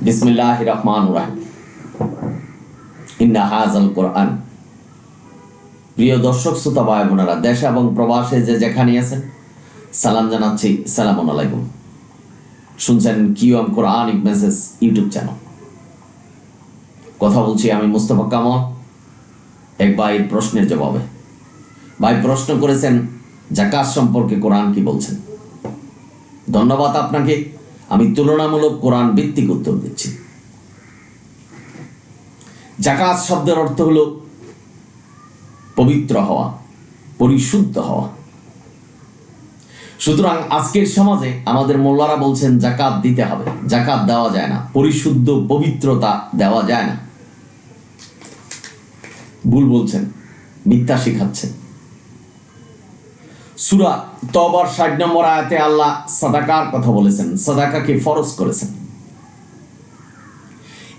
বিসমিল্লাহির রহমানির রহিম। ইন্না হাযাল কুরআন। প্রিয় দর্শক শ্রোতা ভাই বোনেরা, দেশ এবং প্রবাসে যে যেখানে আছেন, সালাম জানাচ্ছি। সালামু আলাইকুম। শুনছেন QM Quranic Messages YouTube channel. কথা বলছি আমি মুস্তাফা কামাল, এক ভাইয়ের প্রশ্নের জবাবে। ভাই প্রশ্ন করেছেন যাকাত সম্পর্কে কোরআন কি বলছেন। ধন্যবাদ আপনাকে। আমি তুলনামূলক কোরআন ভিত্তিক উত্তর দিচ্ছি। যাকাত শব্দের অর্থ হলো পবিত্র হওয়া, পরিশুদ্ধ হওয়া। সুতরাং আজকের সমাজে আমাদের মোল্লারা বলছেন যাকাত দিতে হবে, যাকাত দেওয়া যায় না, পরিশুদ্ধ পবিত্রতা দেওয়া যায় না। ভুল বলছেন, মিথ্যা শিখাচ্ছেন। সূরা তওবার ৬০ নম্বর আয়াতে আল্লাহ সাদাকার কথা বলেছেন, সাদাকাকে ফরজ করেছেন।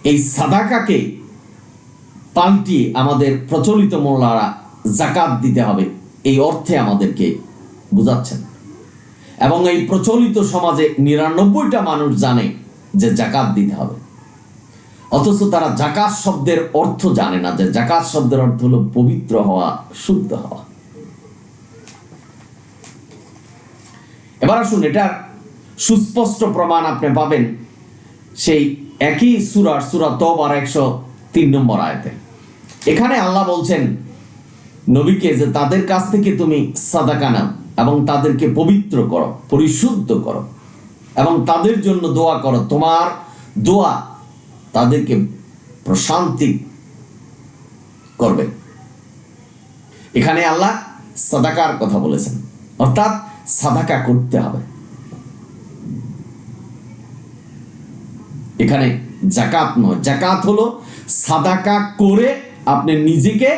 এই সাদাকাকে পাল্টিয়ে আমাদের প্রচলিত মোল্লারা যাকাত দিতে হবে এই অর্থে আমাদেরকে বুঝাচ্ছেন। এবং এই প্রচলিত সমাজে ৯৯টা মানুষ জানে যে যাকাত দিতে হবে, অথচ তারা যাকাত শব্দের অর্থ জানে না, যে যাকাত শব্দের অর্থ হলো পবিত্র হওয়া, শুদ্ধ হওয়া। এবার আসুন, এটার সুস্পষ্ট প্রমাণ আপনি পাবেন সেই একই সূরা তওবার ১০৩ নম্বর আয়াতে। এখানে আল্লাহ বলছেন নবীকে যে তাদের কাছ থেকে তুমি সাদাকা নাও এবং তাদেরকে পবিত্র করো, পরিশুদ্ধ করো এবং তাদের জন্য দোয়া করো। তোমার দোয়া তাদেরকে প্রশান্তি করবে। এখানে আল্লাহ সাদাকার কথা বলেছেন, অর্থাৎ সাদাকা করতে হবে। এখানে যাকাত নয়, যাকাত হলো সাদাকা করে আপনি নিজেকে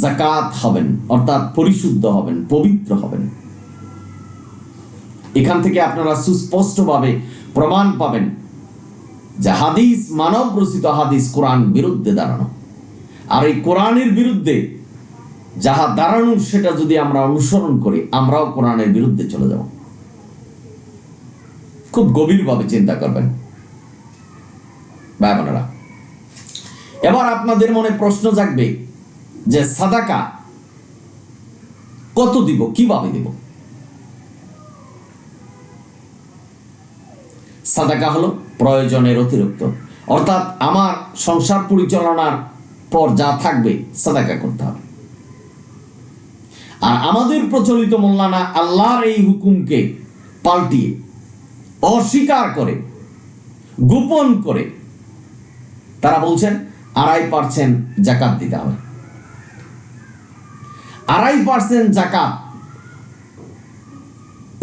যাকাত হবেন, অর্থাৎ পরিশুদ্ধ হবেন, পবিত্র হবেন। এখান থেকে আপনারা সুস্পষ্টভাবে প্রমাণ পাবেন যে হাদিস, মানব রচিত হাদিস কোরআন বিরুদ্ধে দাঁড়ানো। আর এই কোরআনের বিরুদ্ধে যাহা দাঁড়ানোর সেটা যদি আমরা অনুসরণ করি, আমরাও কোরআনের বিরুদ্ধে চলে যাব। খুব গভীরভাবে চিন্তা করবেন ভাই বোনেরা। এবার আপনাদের মনে প্রশ্ন জাগবে যে সাদাকা কত দিব, কিভাবে দিব। সাদাকা হলো প্রয়োজনের অতিরিক্ত, অর্থাৎ আমার সংসার পরিচালনার পর যা থাকবে সাদাকা করতে হবে। আর আমাদের প্রচলিত মোল্লানা আল্লাহর এই হুকুমকে পাল্টিয়ে অস্বীকার করে, গোপন করে তারা বলছেন ২.৫% যাকাত দিতে হবে। ২.৫% যাকাত,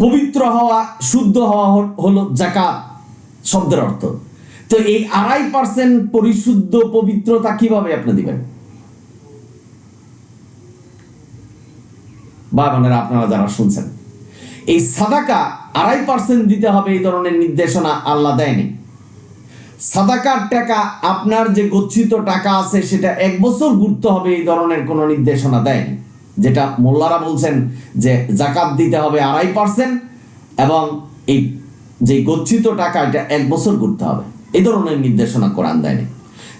পবিত্র হওয়া, শুদ্ধ হওয়া হলো যাকাত শব্দের অর্থ। তো এই ২.৫% পরিশুদ্ধ পবিত্রতা কিভাবে আপনি দিবেন? ভাই বোনেরা, আপনারা যারা শুনছেন, এই সাদাকা ২.৫% দিতে হবে এই ধরনের নির্দেশনা আল্লাহ দেয়নি। সাদাকার টাকা, আপনার যে গচ্ছিত টাকা আছে সেটা ১ বছর ঘুরতে হবে এই ধরনের কোনো নির্দেশনা দেয়নি। যেটা মোল্লারা বলছেন যে যাকাত দিতে হবে ২.৫% এবং এই যে গচ্ছিত টাকা এটা ১ বছর ঘুরতে হবে, এই ধরনের নির্দেশনা কোরআন দেয়নি।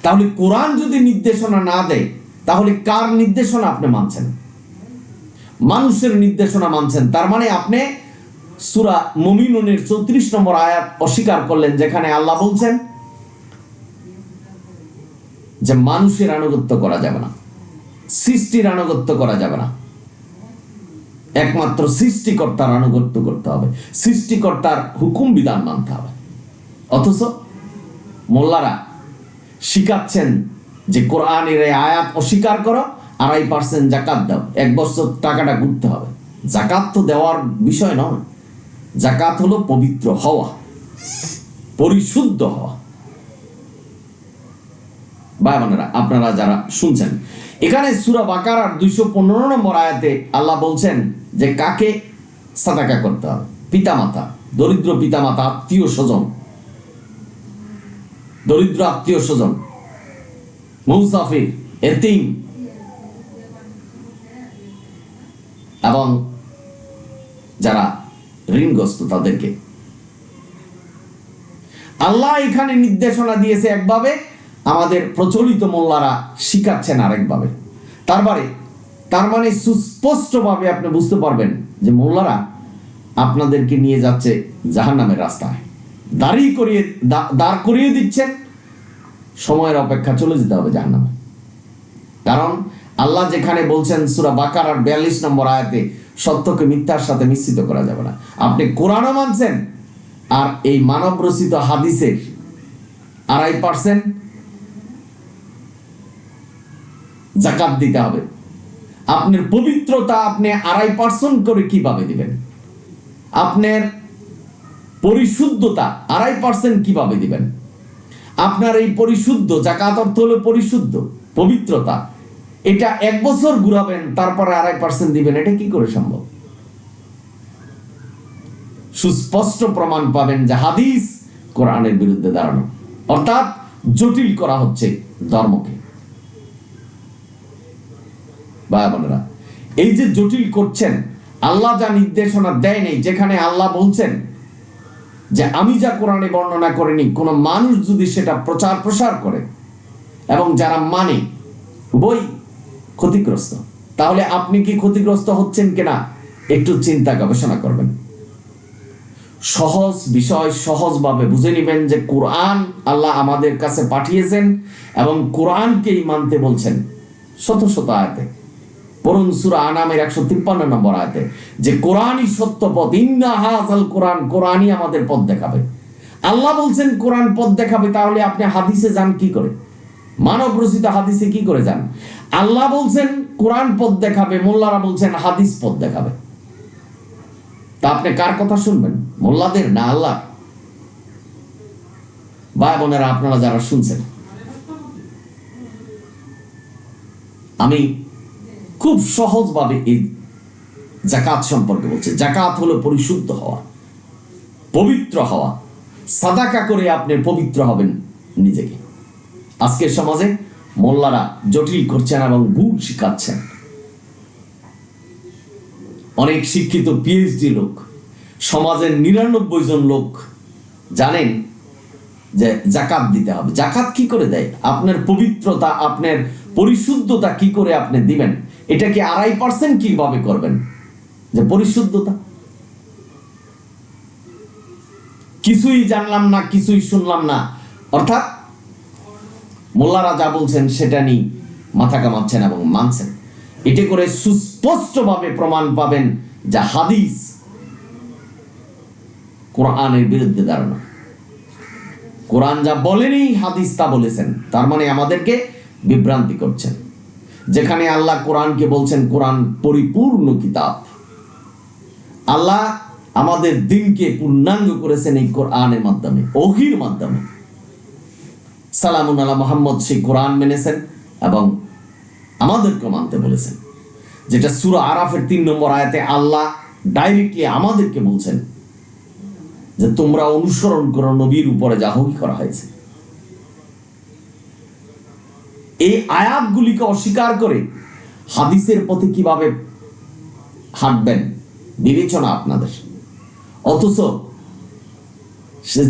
তাহলে কোরআন যদি নির্দেশনা না দেয়, তাহলে কার নির্দেশনা আপনি মানছেন? মানুষের নির্দেশনা মানছেন। তার মানে আপনি সূরা মুমিনুনের ৩৪ নম্বর আয়াত অস্বীকার করলেন, যেখানে আল্লাহ বলছেন যে মানুষের আনুগত্য করা যাবে না, সৃষ্টির আনুগত্য করা যাবে না, একমাত্র সৃষ্টিকর্তার আনুগত্য করতে হবে, সৃষ্টিকর্তার হুকুম বিধান মানতে হবে। অথচ মোল্লারা শিখাচ্ছেন যে কোরআনের এই আয়াত অস্বীকার করো, ২.৫% যাকাত দাও, ১ বছর টাকাটা ঘুরতে হবে। যাকাত তো দেওয়ার বিষয় নয়, যাকাত হলো পবিত্র হওয়া, পরিশুদ্ধ হওয়া। ভাই বোনেরা, আপনারা যারা শুনছেন, এখানে সূরা বাকারার ২১৫ নম্বর আয়াতে আল্লাহ বলছেন যে কাকে সাদাকা করতে হবে। পিতামাতা, দরিদ্র পিতামাতা, আত্মীয় স্বজন, দরিদ্র আত্মীয় স্বজন, মুসাফির, এতিম এবং যারা ঋণগ্রস্ত তাদেরকে। আল্লাহ এখানে নির্দেশনা দিয়েছে একভাবে, আমাদের প্রচলিত মোল্লারা শিখাচ্ছেন আরেকভাবে। তার মানে সুস্পষ্টভাবে আপনি বুঝতে পারবেন যে মোল্লারা আপনাদেরকে নিয়ে যাচ্ছে জাহান্নামের রাস্তায়, দাঁড় করিয়ে দিচ্ছেন, সময়ের অপেক্ষা, চলে যেতে হবে জাহান্নামে। কারণ আল্লাহ যেখানে বলছেন সূরা বাকারার 42 নম্বর আয়াতে, সত্যকে মিথ্যার সাথে মিশ্রিত করা যাবে না। আপনি কোরআনও মানছেন, আর এই মানব রচিত হাদিসের 2.5% যাকাত দিতে হবে। আপনার পবিত্রতা আপনি 2.5% করে কিভাবে দিবেন? আপনার পরিশুদ্ধতা 2.5% কিভাবে দিবেন? আপনার এই পরিশুদ্ধ, যাকাত অর্থ হলো পরিশুদ্ধ, পবিত্রতা, এটা 1 বছর ঘুরাবেন, তারপরে 2.5% দিবেন, এটা কি করে সম্ভব? সুস্পষ্ট প্রমাণ পাবেন যে হাদিস কোরআনের বিরুদ্ধে দাঁড়ানো, অর্থাৎ জটিল করা হচ্ছে ধর্মকে। ভাই বোনেরা, এই যে জটিল করছেন, আল্লাহ যা নির্দেশনা দেয় নেই, যেখানে আল্লাহ বলছেন যে আমি যা কোরআনে বর্ণনা করিনি, কোন মানুষ যদি সেটা প্রচার প্রসার করে এবং যারা মানে উভয় ক্ষতিগ্রস্ত, তাহলে আপনি কি ক্ষতিগ্রস্ত হচ্ছেন কিনা একটু চিন্তা গবেষণা করবেন। সহজ বিষয় সহজভাবে বুঝে নেবেন যে কোরআন আল্লাহ আমাদের কাছে পাঠিয়েছেন এবং কোরআনকেই মানতে বলছেন। শত শত আয়াতে পড়ুন, সূরা আনামের 153 নম্বর আয়াতে, যে কোরআনই সত্য পথ, ইন্না হাযাল কোরআন, কোরআনই আমাদের পথ দেখাবে। আল্লাহ বলছেন কোরআন পথ দেখাবে, তাহলে আপনি হাদিসে যান কি করে? মানব রচিত হাদিসে কি করে যান? আল্লাহ বলছেন কোরআন পথ দেখাবে, মোল্লারা বলছেন হাদিস পথ দেখাবে। তা আপনি কার কথা শুনবেন? মোল্লাদের না আল্লাহ? ভাই বোনেরা, আপনারা যারা শুনছেন, আমি খুব সহজভাবে এই যাকাত সম্পর্কে বলছি। যাকাত হলো পরিশুদ্ধ হওয়া, পবিত্র হওয়া। সাদাকা করে আপনি পবিত্র হবেন নিজেকে। আজকের সমাজে মোল্লারা জটিল করছেন এবং ভুল শিখাচ্ছেন। অনেক শিক্ষিত পিএইচডি লোক, সমাজের 99 জন লোক জানেন যে যাকাত দিতে হবে। যাকাত কি করে দেয়? আপনার পবিত্রতা, আপনার পরিশুদ্ধতা কি করে আপনি দিবেন? এটা কি 2.5% কিভাবে করবেন? যে পরিশুদ্ধতা, কিছুই জানলাম না, কিছুই শুনলাম না, অর্থাৎ মোল্লারা যা বলছেন সেটা নিয়ে মাথা কামাচ্ছেন এবং মানছেন। এতে করে সুস্পষ্টভাবে প্রমাণ পাবেন যে হাদিস কোরআনের বিরুদ্ধে দাঁড়ানো। কোরআন যা বলেনি, হাদিস তা বলেছেন। তার মানে আমাদেরকে বিভ্রান্তি করছেন। যেখানে আল্লাহ কোরআনকে বলছেন কোরআন পরিপূর্ণ কিতাব, আল্লাহ আমাদের দিনকে পূর্ণাঙ্গ করেছেন এই কোরআনের মাধ্যমে, ওহীর মাধ্যমে। সালামুন আলা মুহাম্মদ সেই কোরআন মেনেছেন এবং আমাদেরকে মানতে বলেছেন, যেটা সূরা আরাফের 3 নম্বর আয়াতে আল্লাহ ডাইরেক্টলি আমাদেরকে বলছেন যে তোমরা অনুসরণ করো নবীর উপরে যা ওহী করা হয়েছে। এই আয়াতগুলিকে অস্বীকার করে হাদিসের পথে কিভাবে হাঁটবেন বিবেচনা আপনাদের। অথচ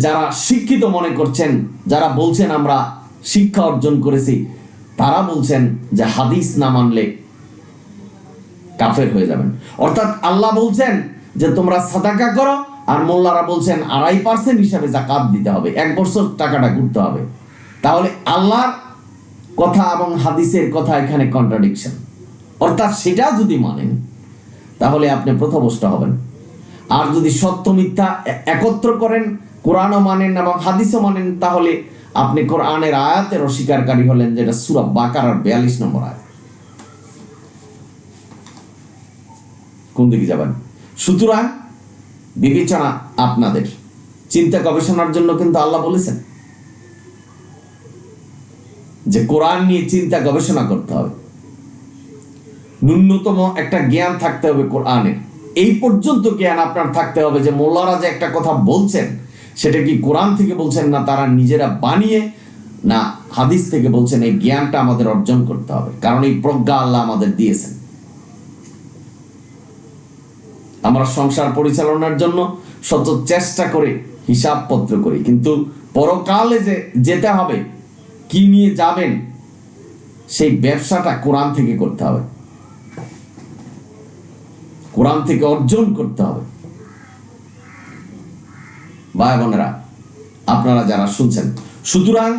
যারা শিক্ষিত মনে করছেন, যারা বলছেন আমরা শিক্ষা অর্জন করেছি, তারা বলছেন যে হাদিস না মানলে কাফের হয়ে যাবেন। অর্থাৎ আল্লাহ বলছেন যে তোমরা সাদাকা করো, আর মোল্লারা বলছেন 2.5% হিসাবে যাকাত দিতে হবে, 1 বছর টাকাটা ঘুরতে হবে। তাহলে আল্লাহর কথা এবং হাদিসের কথা এখানে কন্ট্রাডিকশন। অর্থাৎ সেটা যদি মানেন তাহলে আপনি পথভ্রষ্ট হবেন। আর যদি সত্য মিথ্যা একত্র করেন, কোরআনও মানেন এবং হাদিসও মানেন, তাহলে আপনি কোরআনের আয়াতের অস্বীকারী হলেন, যেটা সূরা বাকারার 42 নম্বর আয়াত। কোন দিকে যাবেন? সুতরাং বিবেচনা আপনাদের, চিন্তা গবেষণার জন্য কিন্তু আল্লাহ বলেছেন যে কোরআন নিয়ে চিন্তা গবেষণা করতে হবে। ন্যূনতম একটা জ্ঞান থাকতে হবে কোরআনের। এই পর্যন্ত জ্ঞান আপনার থাকতে হবে যে মোল্লারা যে একটা কথা বলছেন সেটা কি কোরআন থেকে বলছেন না তারা নিজেরা বানিয়ে, না হাদিস থেকে বলছেন। এই জ্ঞানটা আমাদের অর্জন করতে হবে, কারণ এই প্রজ্ঞা আল্লাহ আমাদের দিয়েছেন। আমরা সংসার পরিচালনার জন্য শত চেষ্টা করে হিসাবপত্র করি, কিন্তু পরকালে যে যেতে হবে, কি নিয়ে যাবেন, সেই ব্যবসাটা কোরআন থেকে করতে হবে, কোরআন থেকে অর্জন করতে হবে। ভাই বোনেরা, আপনারা যারা শুনছেন, সুতরাং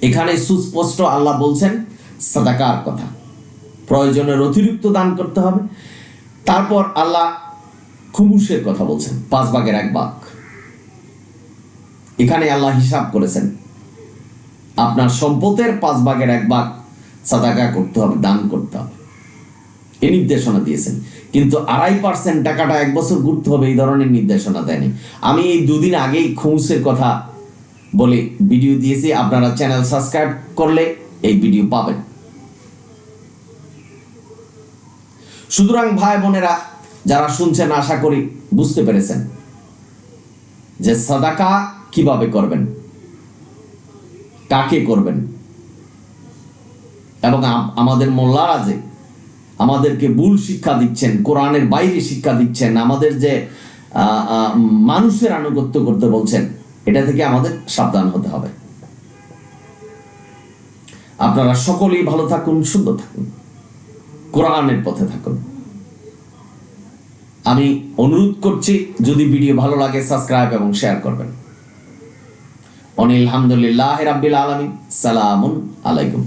এখানে সুস্পষ্ট আল্লাহ বলছেন সাদাকার কথা, প্রয়োজনের অতিরিক্ত দান করতে হবে। তারপর আল্লাহ খুমুসের কথা বলছেন, 1/5 এখানে আল্লাহ হিসাব করেছেন আপনার সম্পদের 1/5 সাদাকা করতে হবে, দান করতে হবে, এই নির্দেশনা দিয়েছেন। কিন্তু 2.5% টাকাটা 1 বছর ঘুরতে হবে, এই ধরনের নির্দেশনা দেয়নি। আমি এই 2 দিন আগেই খুমুসের কথা বলে ভিডিও দিয়েছি, আপনারা চ্যানেল সাবস্ক্রাইব করলে এই ভিডিও পাবেন। সুতরাং ভাই বোনেরা যারা শুনছেন, আশা করি বুঝতে পেরেছেন যে সাদাকা কিভাবে করবেন, কাকে করবেন, এবং আমাদের মোল্লারা যে আমাদেরকে ভুল শিক্ষা দিচ্ছেন, কোরআনের বাইরে শিক্ষা দিচ্ছেন, আমাদের যে মানুষের আনুগত্য করতে বলছেন, এটা থেকে আমাদের সাবধান হতে হবে। আপনারা সকলেই ভালো থাকুন, সুন্দর থাকুন, কোরআনের পথে থাকুন। আমি অনুরোধ করছি, যদি ভিডিও ভালো লাগে সাবস্ক্রাইব এবং শেয়ার করবেন। আলহামদুলিল্লাহ রাব্বিল আলামিন। সালামুন আলাইকুম।